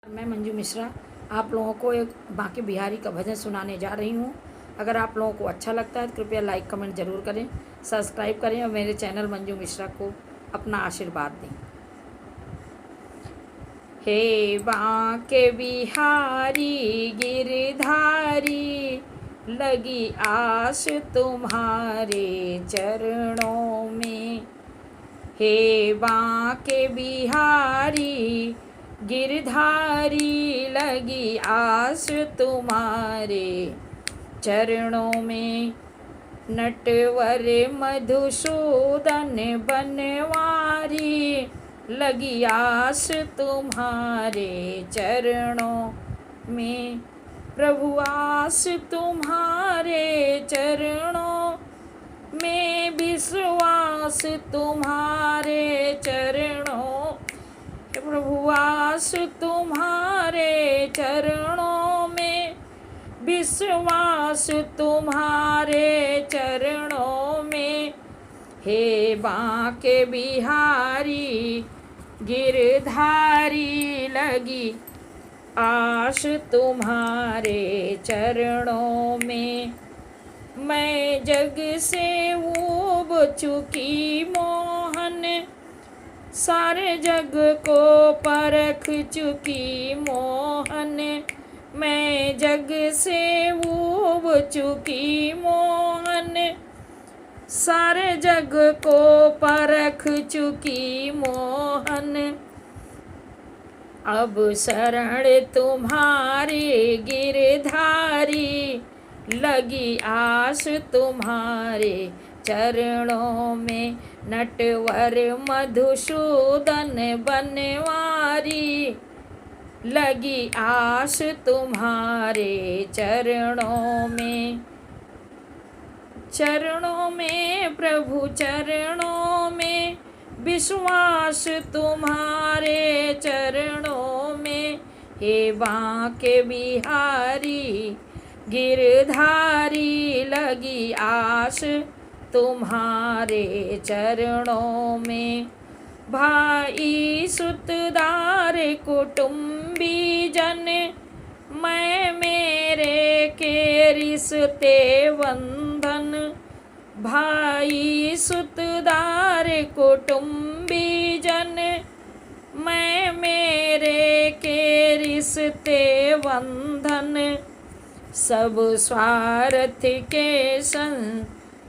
मैं मंजू मिश्रा आप लोगों को एक बांके बिहारी का भजन सुनाने जा रही हूँ। अगर आप लोगों को अच्छा लगता है तो कृपया लाइक कमेंट ज़रूर करें, सब्सक्राइब करें और मेरे चैनल मंजू मिश्रा को अपना आशीर्वाद दें। हे बांके बिहारी गिरधारी, लगी आस तुम्हारे चरणों में। हे बांके बिहारी गिरधारी, लगी आस तुम्हारे चरणों में। नटवर मधुसूदन बनवारी, लगी आस तुम्हारे चरणों में। प्रभु आस तुम्हारे चरणों में, विश्वास तुम्हारे चरणों। प्रभु आस तुम्हारे चरणों में, विश्वास तुम्हारे चरणों में। हे बांके बिहारी गिरधारी, लगी आस तुम्हारे चरणों में। मैं जग से ऊब चुकी मोहन, सारे जग को परख चुकी मोहन। मैं जग से ऊब चुकी मोहन, सारे जग को परख चुकी मोहन। अब शरण तुम्हारे गिरधारी, लगी आस तुम्हारे चरणों में। नटवर मधुसूदन बनवारी, लगी आस तुम्हारे चरणों में। चरणों में प्रभु चरणों में, विश्वास तुम्हारे चरणों में। हे बांके बिहारी गिरधारी, लगी आस तुम्हारे चरणों में। भाई सुतदार कुटुंबी जन, मैं मेरे के रिश्ते बंधन। भाई सुतदार कुटुंबी जन, मैं मेरे के रिश्ते बंधन। सब स्वार्थ के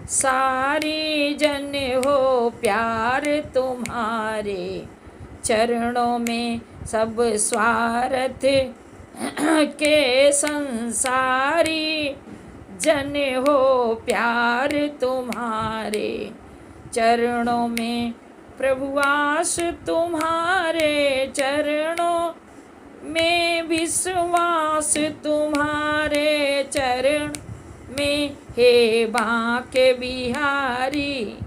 सारी जन हो प्यार तुम्हारे चरणों में। सब स्वार्थ के संसारी जन हो प्यार तुम्हारे चरणों में। प्रभु आस तुम्हारे चरणों में, विश्वास तुम्हारे चरण में। हे बांके बिहारी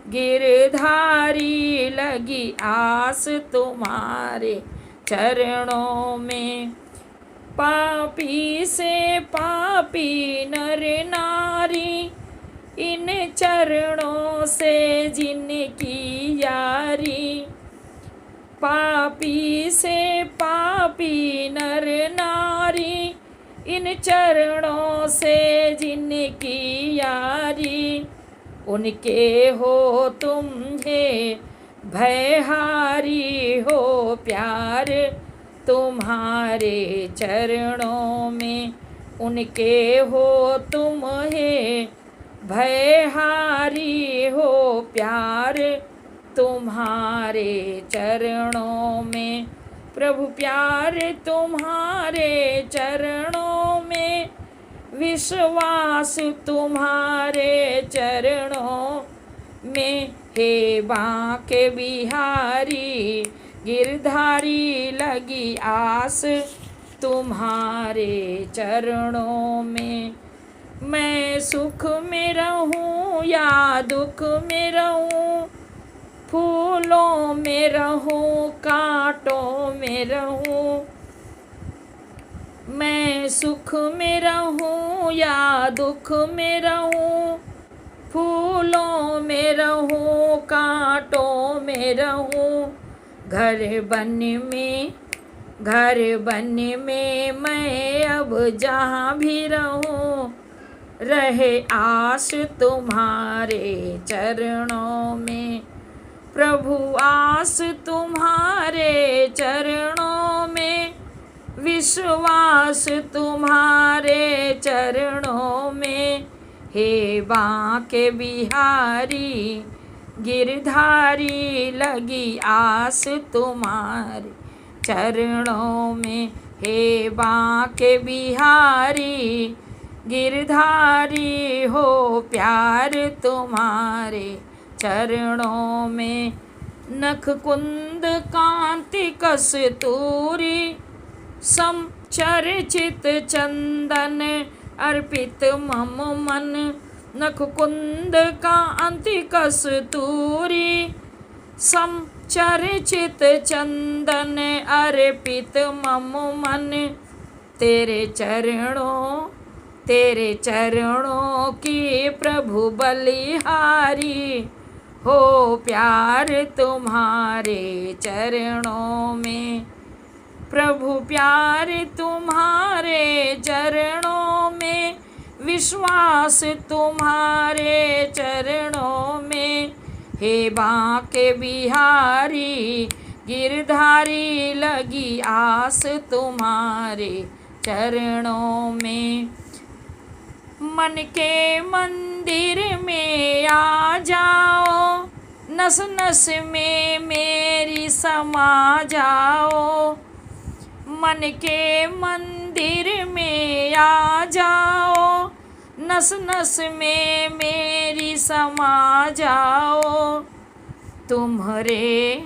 गिरधारी, लगी आस तुम्हारे चरणों में। पापी से पापी नर नारी, इन चरणों से जिनकी यारी। पापी से पापी नर नारी, इन चरणों से जिनकी यारी। उनके हो तुम्हे भयहारी, हो प्यार तुम्हारे चरणों में। उनके हो तुम्हें भयहारी, हो प्यार तुम्हारे चरणों में। प्रभु प्यार तुम्हारे चरणों में, विश्वास तुम्हारे चरणों में। हे बांके बिहारी गिरधारी, लगी आस तुम्हारे चरणों में। मैं सुख में रहूं या दुख में रहूं, फूलों में रहूं कांटों में रहूं। मैं सुख में रहूं या दुख में रहूं, फूलों में रहूं कांटों में रहूं। घर बन में घर बन में मैं अब जहाँ भी रहूं, रहे आस तुम्हारे चरणों में। प्रभु आस तुम्हारे चरणों में, विश्वास तुम्हारे चरणों में। हे बांके बिहारी गिरधारी, लगी आस तुम्हारे चरणों में। हे बांके बिहारी गिरधारी, हो प्यार तुम्हारे चरणों में। नख कुंद कांति कस्तूरी, सम चर्चित चंदन अर्पित मम मन। नख कुंद कांति कस्तूरी, सम चर्चित चंदन अर्पित मम मन। तेरे चरणों की प्रभु बलिहारी, हो प्यार तुम्हारे चरणों में। प्रभु प्यार तुम्हारे चरणों में, विश्वास तुम्हारे चरणों में। हे बांके बिहारी गिरधारी, लगी आस तुम्हारे चरणों में। मन के मंदिर में आ जाओ, नस नस में मेरी समा जाओ। मन के मंदिर में आ जाओ, नस नस में मेरी समा जाओ। तुम्हारे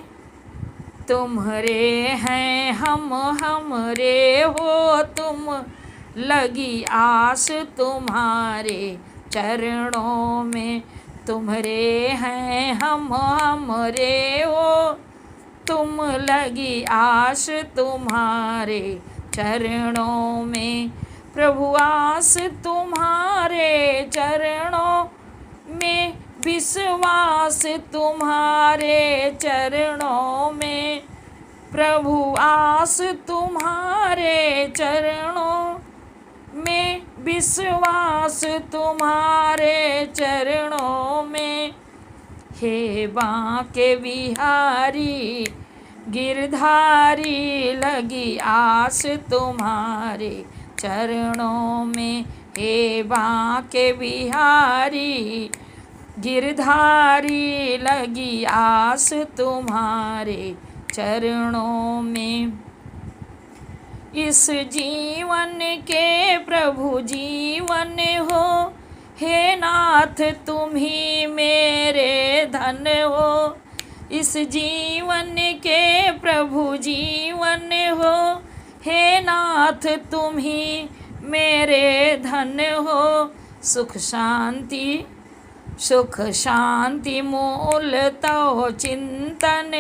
हैं हम, हमरे हो तुम, लगी आस तुम्हारे चरणों में। तुम्हारे हैं हम, हमरे हो तुम, लगी आस तुम्हारे चरणों में। प्रभु आस तुम्हारे चरणों में, विश्वास तुम्हारे चरणों में। प्रभु आस तुम्हारे चरणों में, विश्वास तुम्हारे चरणों में। हे बांके बिहारी गिरधारी, लगी आस तुम्हारे चरणों में। हे बांके बिहारी गिरधारी, लगी आस तुम्हारे चरणों में। इस जीवन के प्रभु जीवन हो, हे नाथ तुम ही मेरे धन हो। इस जीवन के प्रभु जीवन हो, हे नाथ तुम ही मेरे धन हो। सुख शांति मूल तो चिंतन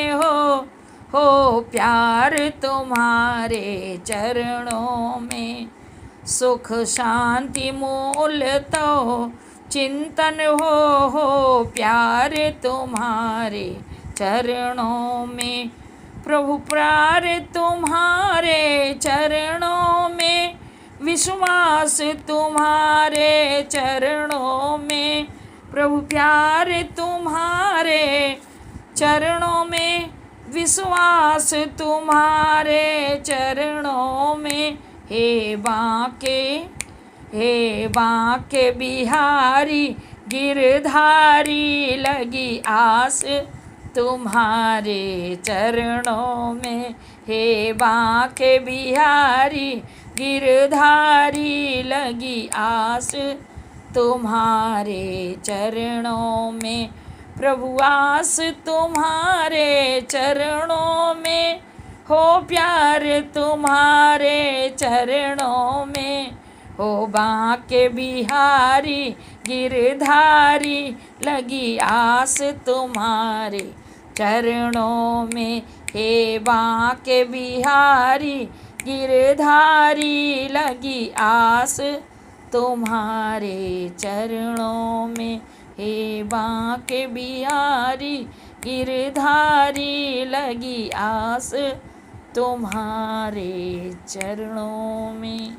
हो प्यार तुम्हारे चरणों में। सुख शांति मूल तो चिंतन हो प्यार तुम्हारे चरणों में। प्रभु प्यार तुम्हारे चरणों में, विश्वास तुम्हारे चरणों में। प्रभु प्यार तुम्हारे चरणों में, विश्वास तुम्हारे चरणों में। हे बांके बिहारी गिरधारी, लगी आस तुम्हारे चरणों में। हे बांके बिहारी गिरधारी, लगी आस तुम्हारे चरणों में। प्रभु आस तुम्हारे चरणों में, हो प्यार तुम्हारे चरणों में। हो बांके बिहारी गिरधारी, लगी आस तुम्हारे चरणों में। हे बांके बिहारी गिरधारी, लगी आस तुम्हारे चरणों में। हे बांके बिहारी गिरधारी, लगी आस तुम्हारे चरणों में